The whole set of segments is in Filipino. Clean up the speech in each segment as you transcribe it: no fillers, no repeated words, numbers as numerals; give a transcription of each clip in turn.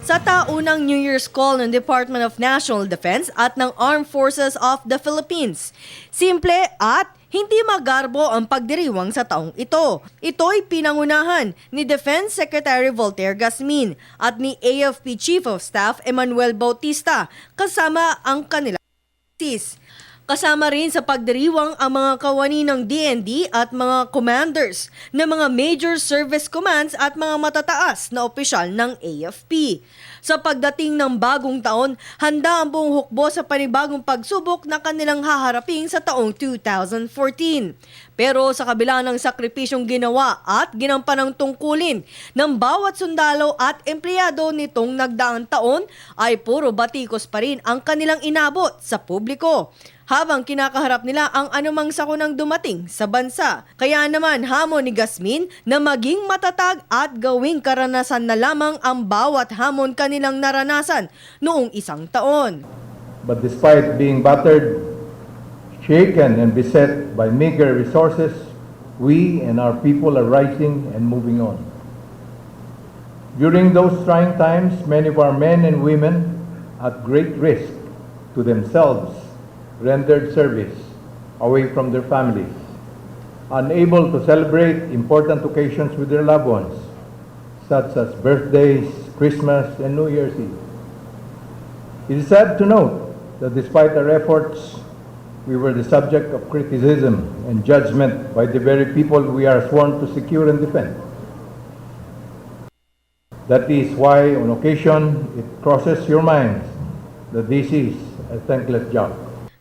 sa taunang New Year's call ng Department of National Defense at ng Armed Forces of the Philippines. Simple at hindi magarbo ang pagdiriwang sa taong ito. Ito'y pinangunahan ni Defense Secretary Voltaire Gasmin at ni AFP Chief of Staff Emmanuel Bautista kasama ang kanilang sis. Kasama rin sa pagdiriwang ang mga kawani ng DND at mga commanders ng mga major service commands at mga matataas na opisyal ng AFP. Sa pagdating ng bagong taon, handa ang buong hukbo sa panibagong pagsubok na kanilang haharapin sa taong 2014. Pero sa kabila ng sakripisyong ginawa at ginampanang tungkulin ng bawat sundalo at empleyado nitong nagdaang taon ay puro batikos pa rin ang kanilang inabot sa publiko habang kinakaharap nila ang anumang sakunang dumating sa bansa. Kaya naman hamon ni Gasmin na maging matatag at gawing karanasan na lamang ang bawat hamon kanilang naranasan noong isang taon. But despite being battered, shaken and beset by meager resources, we and our people are rising and moving on. During those trying times, many of our men and women at great risk to themselves rendered service away from their families, unable to celebrate important occasions with their loved ones, such as birthdays, Christmas, and New Year's Eve. It is sad to note that despite our efforts, we were the subject of criticism and judgment by the very people we are sworn to secure and defend. That is why, on occasion, it crosses your mind that this is a thankless job.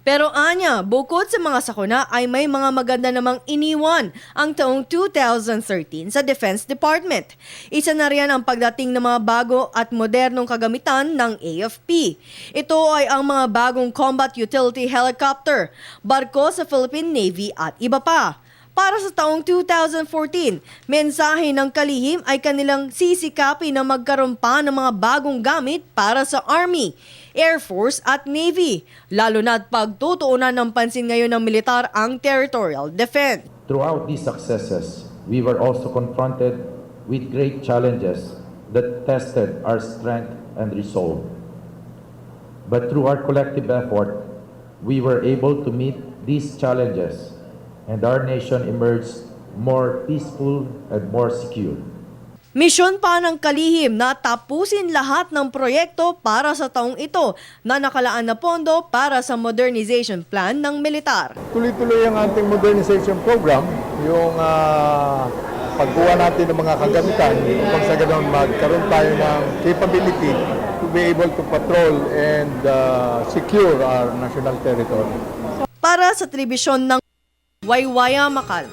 Pero anya, bukod sa mga sakuna ay may mga maganda namang iniwan ang taong 2013 sa Defense Department. Isa na riyan ang pagdating ng mga bago at modernong kagamitan ng AFP. Ito ay ang mga bagong combat utility helicopter, barko sa Philippine Navy at iba pa. Para sa taong 2014, mensahe ng kalihim ay kanilang sisikapin na magkaroon pa ng mga bagong gamit para sa Army, Air Force at Navy, lalo na't pagtutuunan ng pansin ngayon ng militar ang territorial defense. Throughout these successes, we were also confronted with great challenges that tested our strength and resolve. But through our collective effort, we were able to meet these challenges and our nation emerged more peaceful and more secure. Misyon pa ng kalihim na tapusin lahat ng proyekto para sa taong ito na nakalaan na pondo para sa modernization plan ng militar. Tuloy-tuloy ang ating modernization program, yung pagkuha natin ng mga kagamitan upang sa ganoon magkaroon tayo ng capability to be able to patrol and secure our national territory. Para sa telebisyon ng Waywaya Makal.